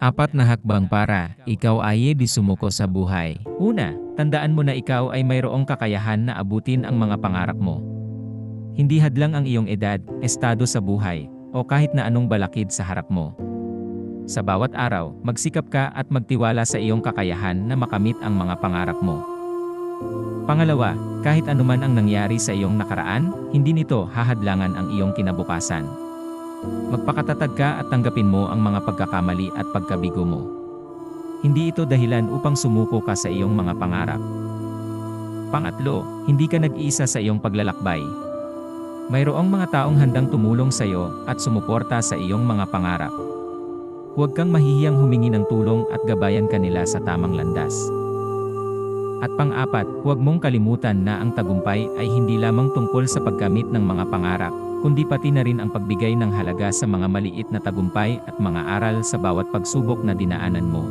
Apat na hakbang para ikaw ay di sumuko sa buhay. Una, tandaan mo na ikaw ay mayroong kakayahan na abutin ang mga pangarap mo. Hindi hadlang ang iyong edad, estado sa buhay, o kahit na anong balakid sa harap mo. Sa bawat araw, magsikap ka at magtiwala sa iyong kakayahan na makamit ang mga pangarap mo. Pangalawa, kahit anuman ang nangyari sa iyong nakaraan, hindi nito hahadlangan ang iyong kinabukasan. Magpakatatag ka at tanggapin mo ang mga pagkakamali at pagkabigo mo. Hindi ito dahilan upang sumuko ka sa iyong mga pangarap. Pangatlo, hindi ka nag-iisa sa iyong paglalakbay. Mayroong mga taong handang tumulong sa iyo at sumuporta sa iyong mga pangarap. Huwag kang mahihiyang humingi ng tulong at gabayan kanila sa tamang landas. At pang-apat, huwag mong kalimutan na ang tagumpay ay hindi lamang tungkol sa pagkamit ng mga pangarap, kundi pati na rin ang pagbigay ng halaga sa mga maliit na tagumpay at mga aral sa bawat pagsubok na dinaanan mo.